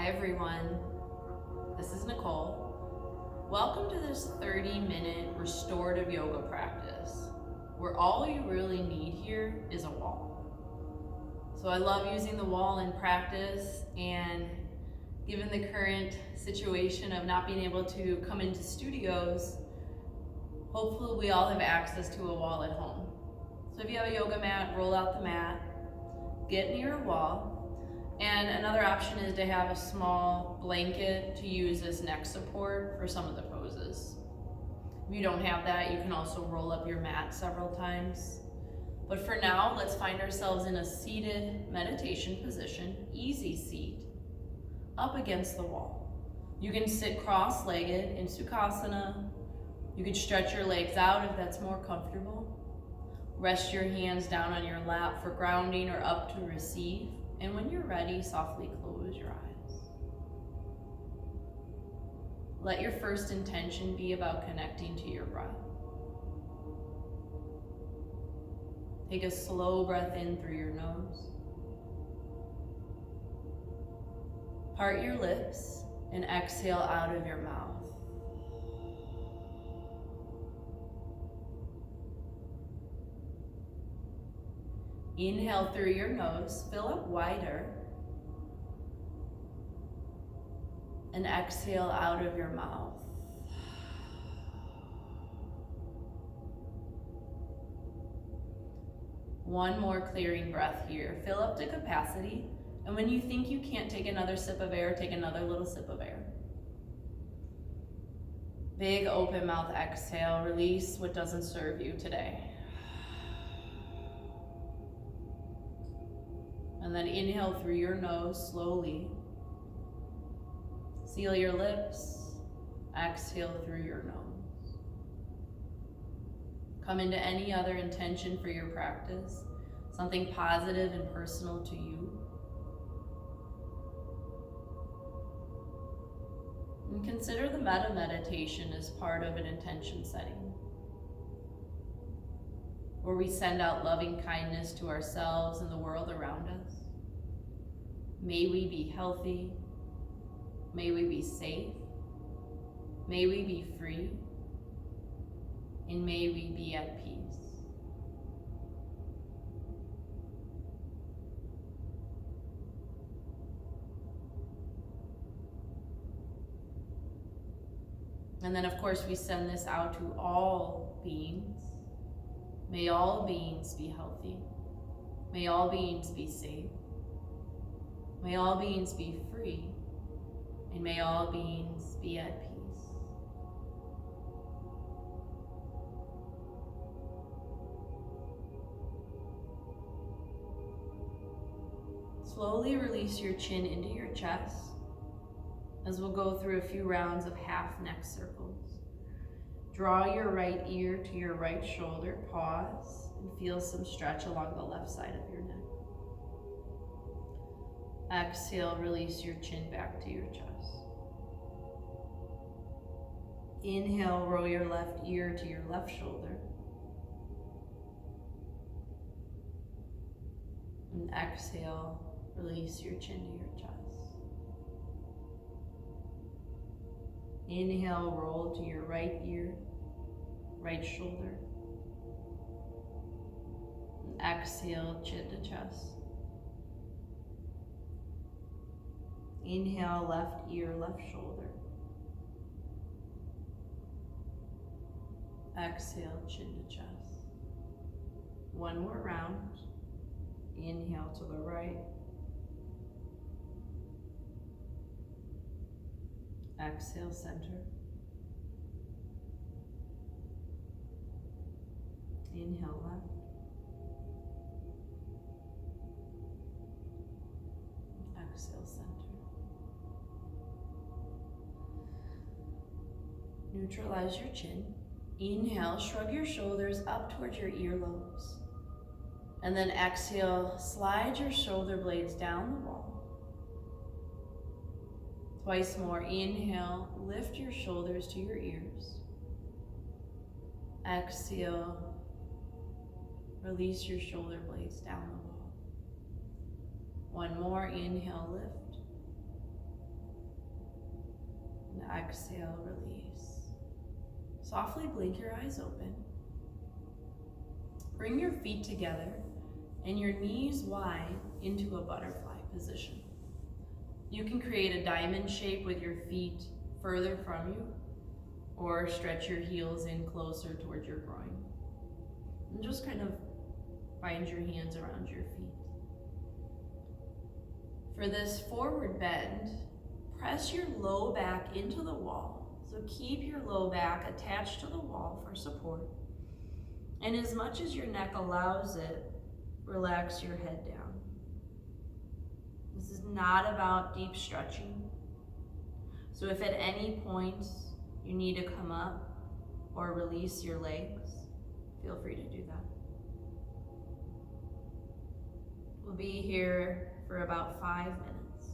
everyone, this is Nicole. Welcome to this 30-minute restorative yoga practice, where all you really need here is a wall. So I love using the wall in practice, and given the current situation of not being able to come into studios, hopefully we all have access to a wall at home. So if you have a yoga mat, roll out the mat, get near a wall. And another option is to have a small blanket to use as neck support for some of the poses. If you don't have that, you can also roll up your mat several times. But for now, let's find ourselves in a seated meditation position, easy seat, up against the wall. You can sit cross-legged in Sukhasana. You can stretch your legs out if that's more comfortable. Rest your hands down on your lap for grounding or up to receive. And when you're ready, softly close your eyes. Let your first intention be about connecting to your breath. Take a slow breath in through your nose. Part your lips and exhale out of your mouth. Inhale through your nose, fill up wider, and exhale out of your mouth. One more clearing breath here. Fill up to capacity, and when you think you can't take another sip of air, take another little sip of air. Big open mouth exhale, release what doesn't serve you today. And then inhale through your nose slowly. Seal your lips. Exhale through your nose. Come into any other intention for your practice, something positive and personal to you. And consider the metta meditation as part of an intention setting, where we send out loving kindness to ourselves and the world around us. May we be healthy. May we be safe. May we be free. And may we be at peace. And then, of course, we send this out to all beings. May all beings be healthy. May all beings be safe. May all beings be free. And may all beings be at peace. Slowly release your chin into your chest as we'll go through a few rounds of half neck circles. Draw your right ear to your right shoulder, pause, and feel some stretch along the left side of your neck. Exhale, release your chin back to your chest. Inhale, roll your left ear to your left shoulder. And exhale, release your chin to your chest. Inhale, roll to your right ear, right shoulder. And exhale, chin to chest. Inhale, left ear, left shoulder. Exhale, chin to chest. One more round. Inhale to the right. Exhale, center. Inhale, left. Exhale, center. Neutralize your chin. Inhale, shrug your shoulders up towards your earlobes. And then exhale, slide your shoulder blades down the wall. Twice more. Inhale, lift your shoulders to your ears. Exhale, release your shoulder blades down the wall. One more. Inhale, lift. exhale, release. Softly blink your eyes open. Bring your feet together and your knees wide into a butterfly position. You can create a diamond shape with your feet further from you, or stretch your heels in closer towards your groin. And just kind of find your hands around your feet. For this forward bend, press your low back into the wall. So keep your low back attached to the wall for support. And as much as your neck allows it, relax your head down. This is not about deep stretching. So if at any point you need to come up or release your legs, feel free to do that. We'll be here for about 5 minutes.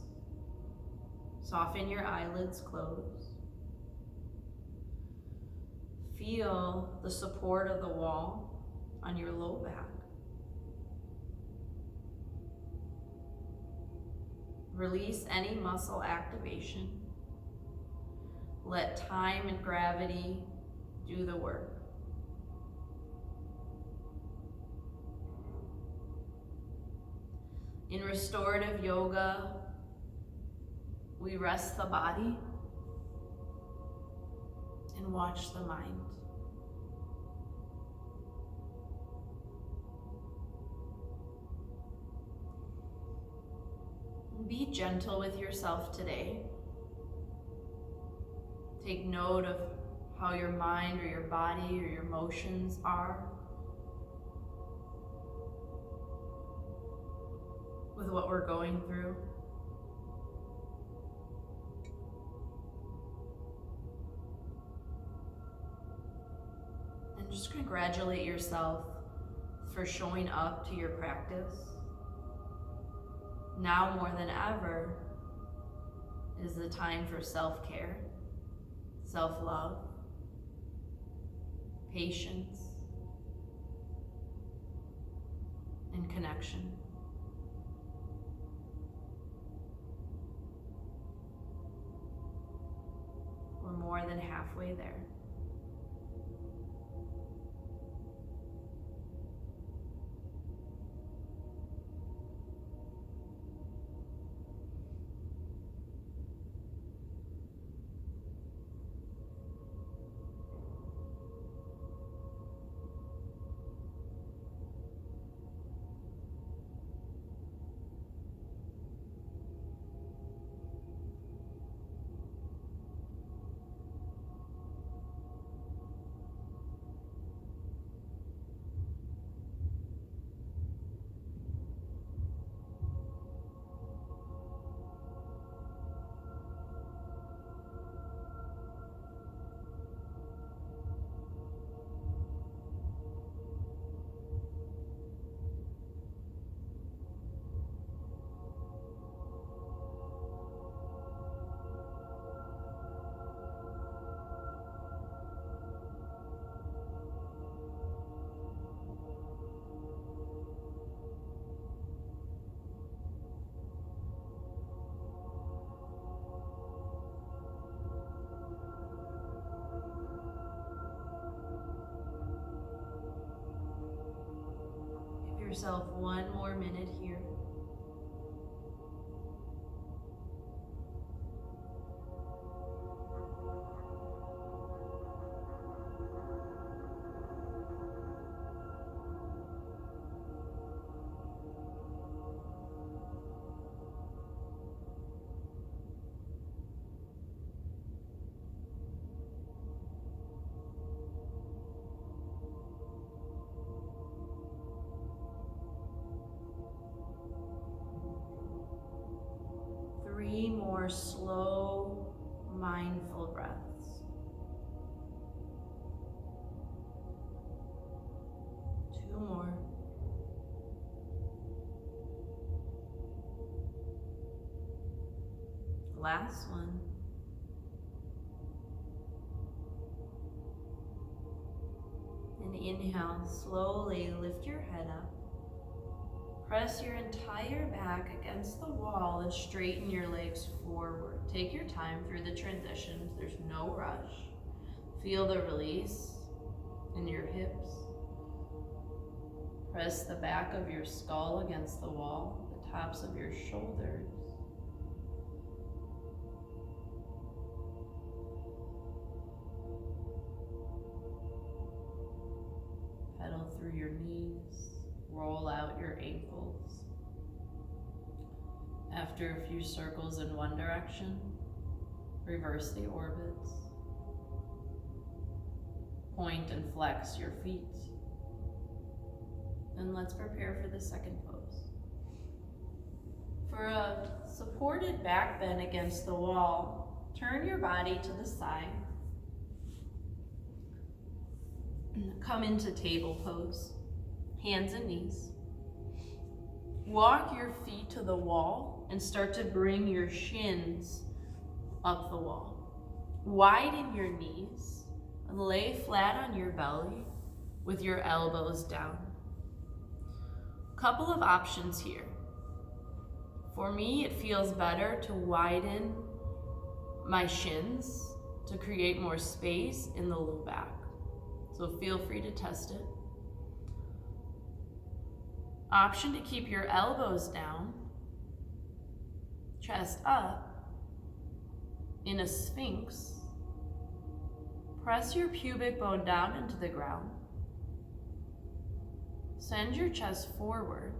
Soften your eyelids closed. Feel the support of the wall on your low back. Release any muscle activation. Let time and gravity do the work. In restorative yoga, we rest the body and watch the mind. Be gentle with yourself today. Take note of how your mind or your body or your emotions are with what we're going through. And just congratulate yourself for showing up to your practice. Now more than ever is the time for self-care, self-love, patience, and connection. We're more than halfway there. Yourself 1 more minute here. More slow, mindful breaths. 2 more. Last one. And inhale, slowly lift your head up. Press your entire back against the wall and straighten your legs forward. Take your time through the transitions. There's no rush. Feel the release in your hips. Press the back of your skull against the wall, the tops of your shoulders. Pedal through your knees, roll out your ankles. After a few circles in one direction, reverse the orbits. Point and flex your feet. And let's prepare for the second pose. For a supported back bend against the wall, turn your body to the side. Come into table pose, hands and knees. Walk your feet to the wall and start to bring your shins up the wall. Widen your knees and lay flat on your belly with your elbows down. Couple of options here. For me, it feels better to widen my shins to create more space in the low back. So feel free to test it. Option to keep your elbows down, chest up, in a Sphinx. Press your pubic bone down into the ground. Send your chest forward.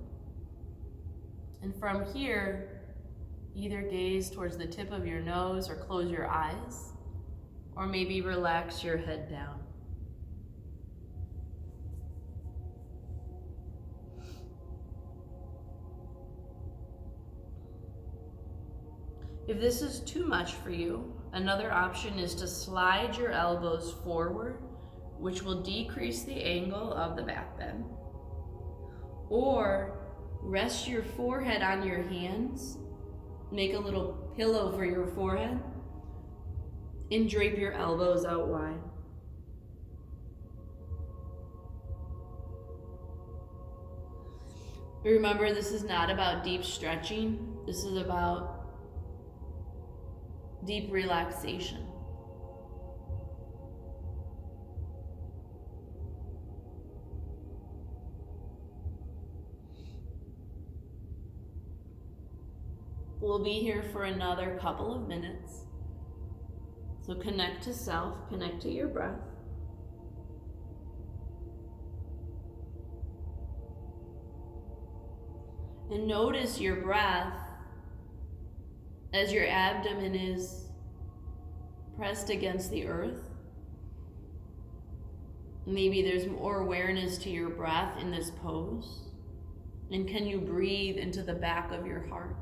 And from here, either gaze towards the tip of your nose or close your eyes, or maybe relax your head down. If this is too much for you, another option is to slide your elbows forward, which will decrease the angle of the back bend. Or rest your forehead on your hands, make a little pillow for your forehead, and drape your elbows out wide. Remember, this is not about deep stretching. This is about deep relaxation. We'll be here for another couple of minutes. So connect to self, connect to your breath. And notice your breath as your abdomen is pressed against the earth. Maybe there's more awareness to your breath in this pose. And can you breathe into the back of your heart?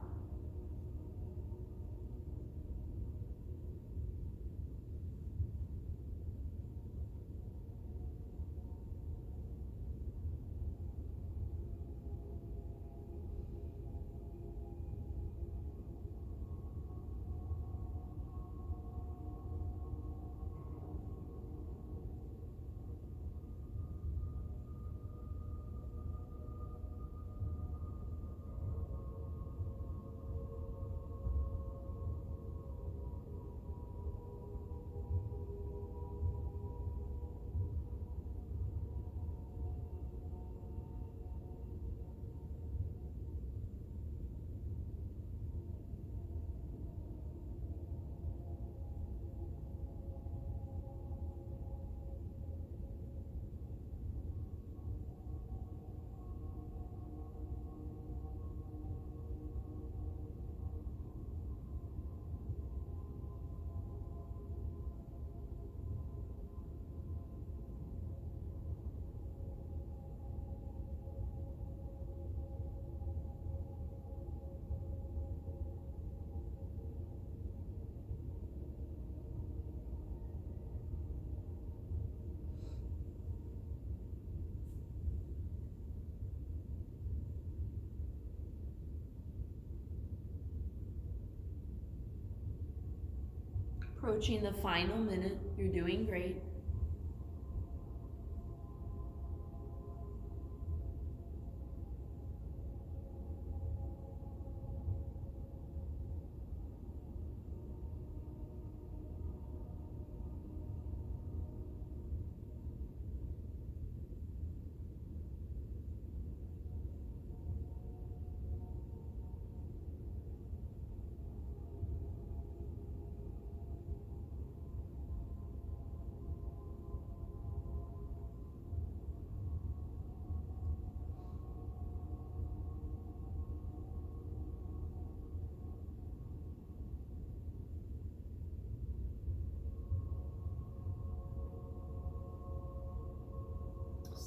Approaching the final minute, you're doing great.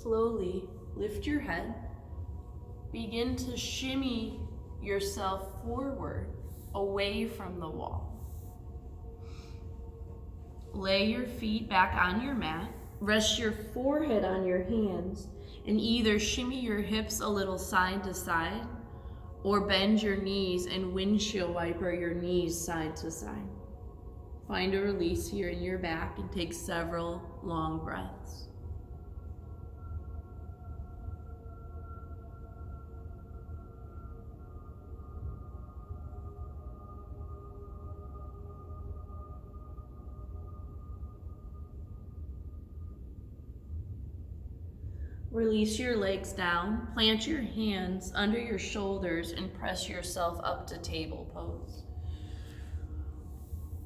Slowly lift your head. Begin to shimmy yourself forward, away from the wall. Lay your feet back on your mat. Rest your forehead on your hands and either shimmy your hips a little side to side or bend your knees and windshield wiper your knees side to side. Find a release here in your back and take several long breaths. Release your legs down, plant your hands under your shoulders, and press yourself up to table pose.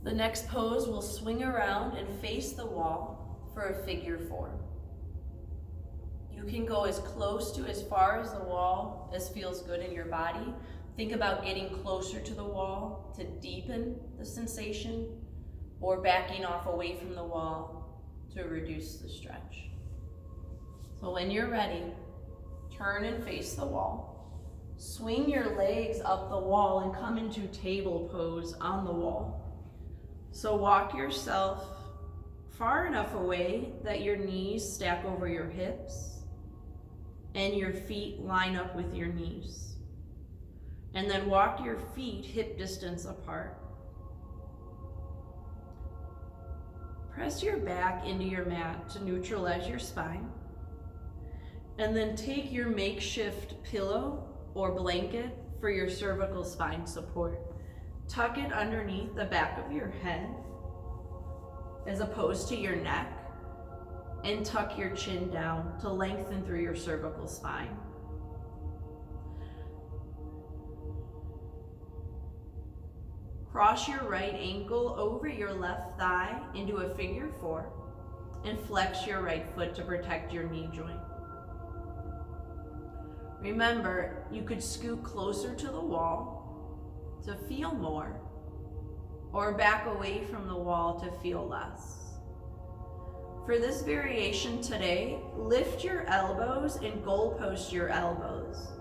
The next pose will swing around and face the wall for a figure 4. You can go as close to as far as the wall as feels good in your body. Think about getting closer to the wall to deepen the sensation, or backing off away from the wall to reduce the stretch. So when you're ready, turn and face the wall. Swing your legs up the wall and come into table pose on the wall. So walk yourself far enough away that your knees stack over your hips and your feet line up with your knees. And then walk your feet hip distance apart. Press your back into your mat to neutralize your spine. And then take your makeshift pillow or blanket for your cervical spine support. Tuck it underneath the back of your head as opposed to your neck, and tuck your chin down to lengthen through your cervical spine. Cross your right ankle over your left thigh into a figure 4 and flex your right foot to protect your knee joint. Remember, you could scoot closer to the wall to feel more, or back away from the wall to feel less. For this variation today, lift your elbows and goalpost your elbows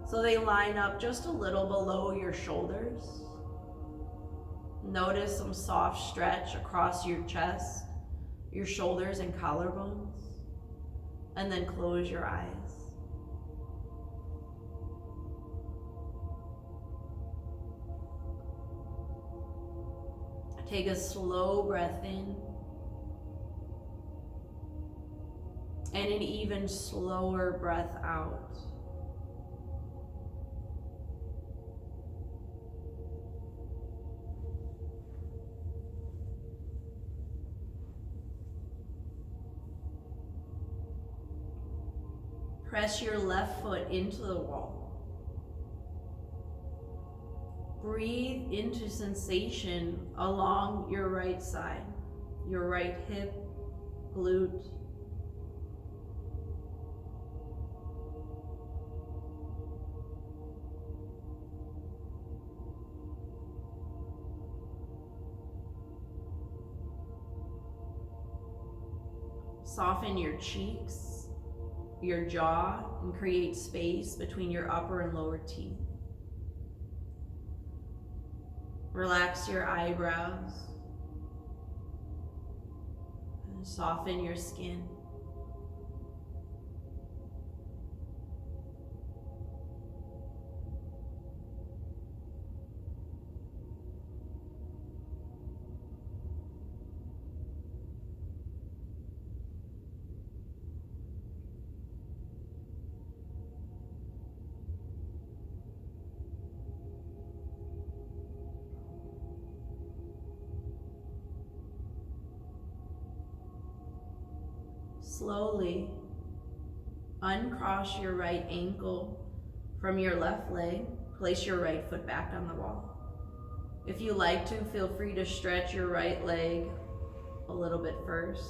so they line up just a little below your shoulders. Notice some soft stretch across your chest, your shoulders and collarbones, and then close your eyes. Take a slow breath in and an even slower breath out. Press your left foot into the wall. Breathe into sensation along your right side, your right hip, glute. Soften your cheeks, your jaw, and create space between your upper and lower teeth. Relax your eyebrows and soften your skin. Slowly uncross your right ankle from your left leg. Place your right foot back on the wall. If you like to, feel free to stretch your right leg a little bit first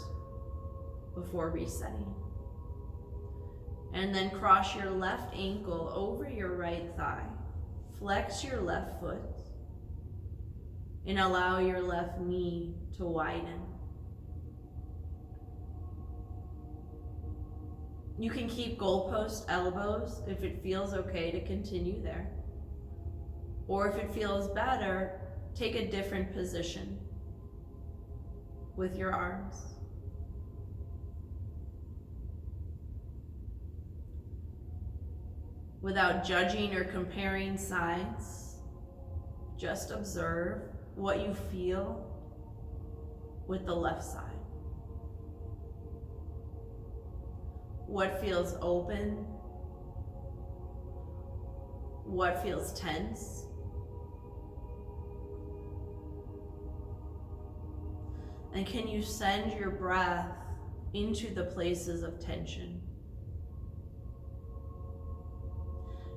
before resetting. And then cross your left ankle over your right thigh. Flex your left foot and allow your left knee to widen. You can keep goalpost elbows if it feels okay to continue there. Or if it feels better, take a different position with your arms. Without judging or comparing sides, just observe what you feel with the left side. What feels open? What feels tense? And can you send your breath into the places of tension?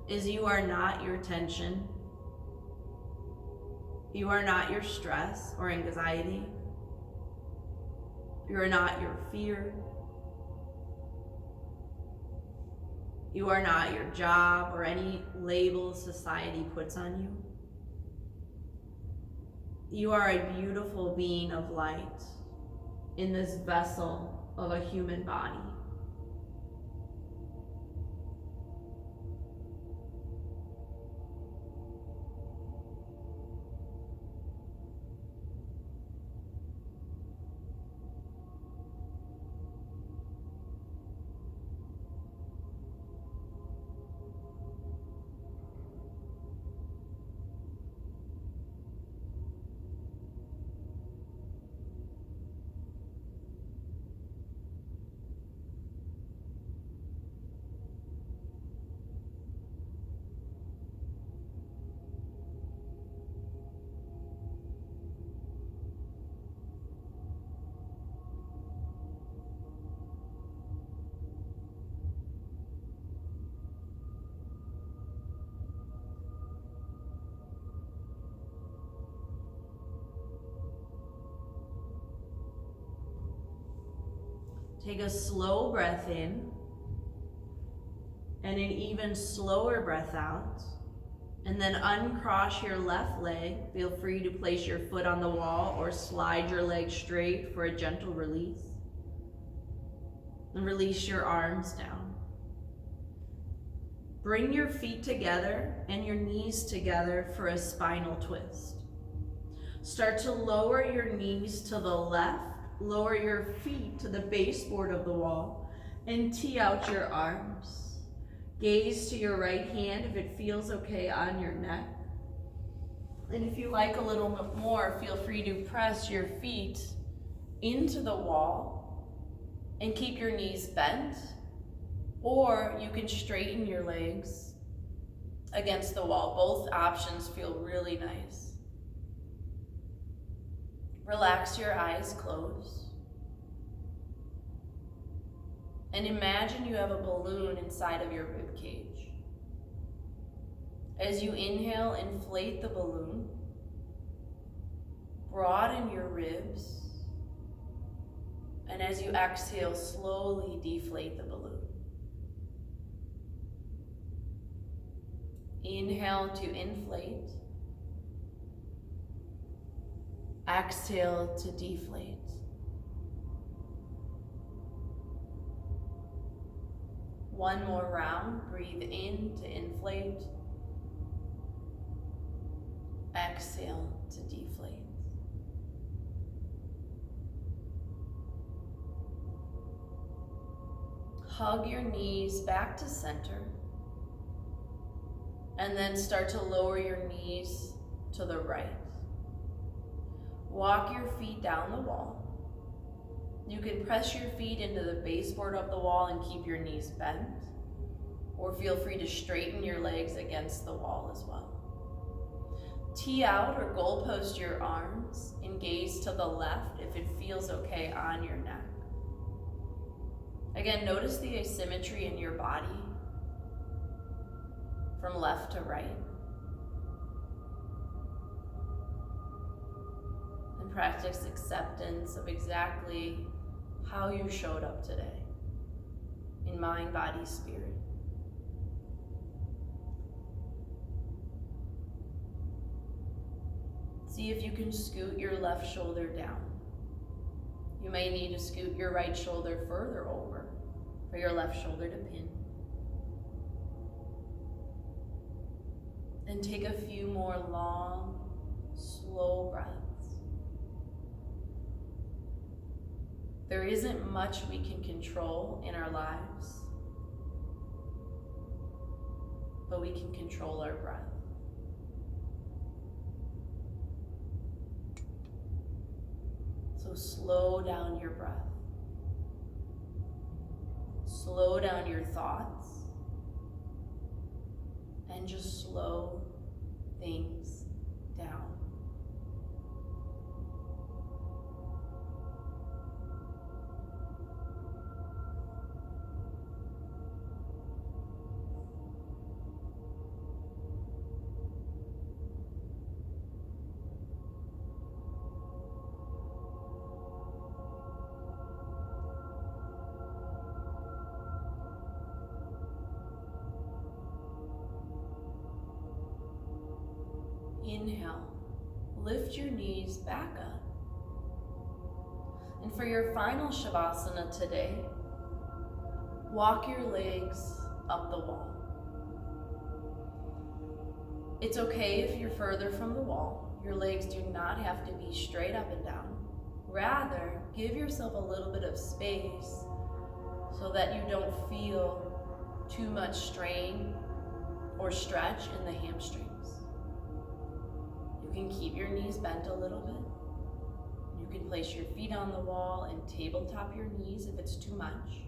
As you are not your tension, you are not your stress or anxiety, you are not your fear, you are not your job or any label society puts on you. You are a beautiful being of light in this vessel of a human body. Take a slow breath in and an even slower breath out. And then uncross your left leg. Feel free to place your foot on the wall or slide your leg straight for a gentle release. And release your arms down. Bring your feet together and your knees together for a spinal twist. Start to lower your knees to the left. Lower your feet to the baseboard of the wall and tee out your arms. Gaze to your right hand if it feels okay on your neck. And if you like a little bit more, feel free to press your feet into the wall and keep your knees bent, or you can straighten your legs against the wall. Both options feel really nice. Relax your eyes closed. And imagine you have a balloon inside of your rib cage. As you inhale, inflate the balloon. Broaden your ribs. And as you exhale, slowly deflate the balloon. Inhale to inflate. Exhale to deflate. One more round. Breathe in to inflate. Exhale to deflate. Hug your knees back to center. And then start to lower your knees to the right. Walk your feet down the wall. You can press your feet into the baseboard of the wall and keep your knees bent, or feel free to straighten your legs against the wall as well. Tee out or goalpost your arms and gaze to the left if it feels okay on your neck. Again, notice the asymmetry in your body from left to right. And practice acceptance of exactly how you showed up today in mind, body, spirit. See if you can scoot your left shoulder down. You may need to scoot your right shoulder further over. for your left shoulder to pin. And take a few more long, slow breaths. There isn't much we can control in our lives, but we can control our breath. So slow down your breath. Slow down your thoughts. And just slow things down. Inhale, lift your knees back up. And for your final Shavasana today, walk your legs up the wall. It's okay if you're further from the wall. Your legs do not have to be straight up and down. Rather, give yourself a little bit of space so that you don't feel too much strain or stretch in the hamstrings. You can keep your knees bent a little bit. You can place your feet on the wall and tabletop your knees if it's too much.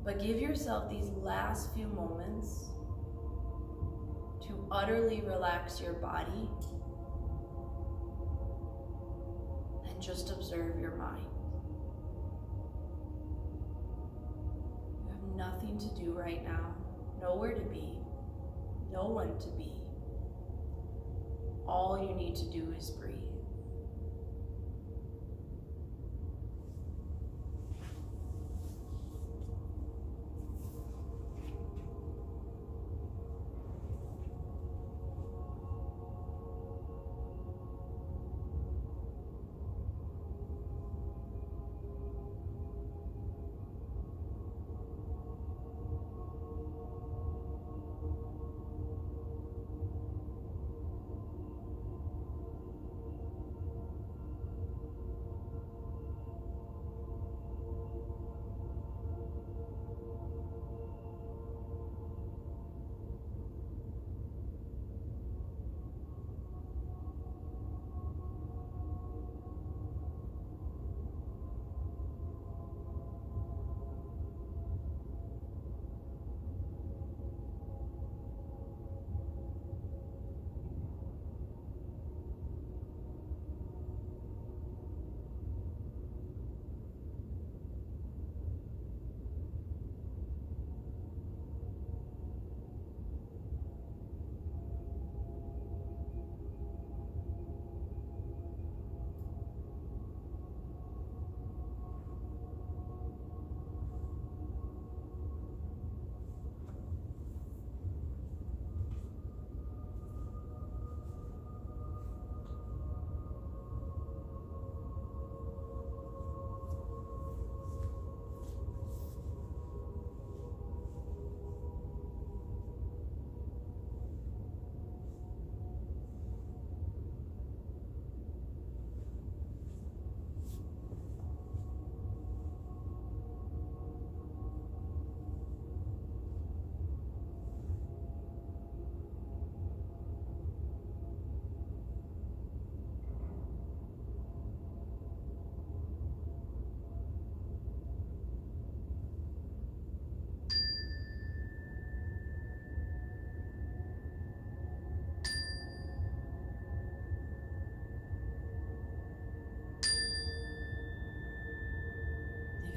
But give yourself these last few moments to utterly relax your body and just observe your mind. You have nothing to do right now, nowhere to be, no one to be. All you need to do is breathe.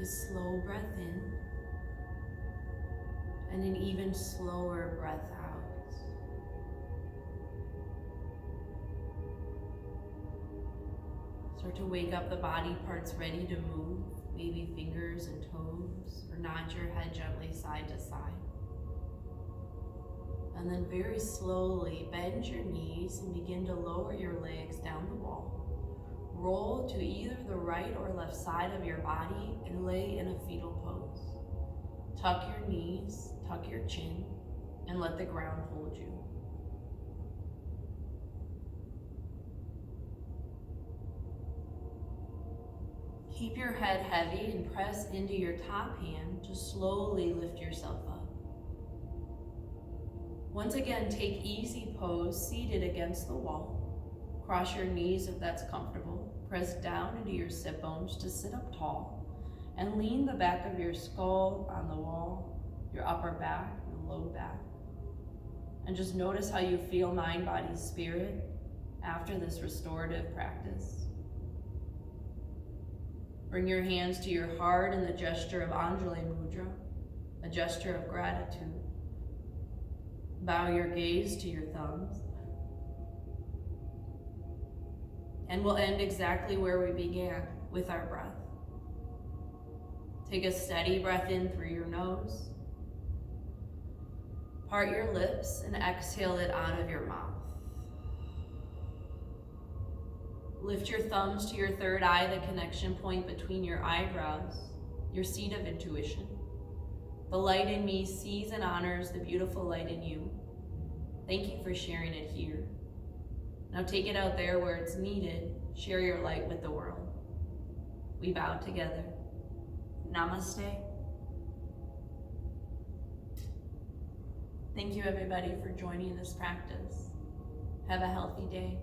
Take a slow breath in and an even slower breath out. Start to wake up the body parts ready to move, maybe fingers and toes, or nod your head gently side to side. And then very slowly bend your knees and begin to lower your legs down the wall. Roll to either the right or left side of your body and lay in a fetal pose. Tuck your knees, tuck your chin, and let the ground hold you. Keep your head heavy and press into your top hand to slowly lift yourself up. Once again, take easy pose, seated against the wall. Cross your knees if that's comfortable. Press down into your sit bones to sit up tall, and lean the back of your skull on the wall, your upper back and low back. And just notice how you feel mind, body, spirit after this restorative practice. Bring your hands to your heart in the gesture of Anjali Mudra, a gesture of gratitude. Bow your gaze to your thumbs. And we'll end exactly where we began, with our breath. Take a steady breath in through your nose. Part your lips and exhale it out of your mouth. Lift your thumbs to your third eye, the connection point between your eyebrows, your seat of intuition. The light in me sees and honors the beautiful light in you. Thank you for sharing it here. Now take it out there where it's needed. Share your light with the world. We bow together. Namaste. Thank you everybody for joining this practice. Have a healthy day.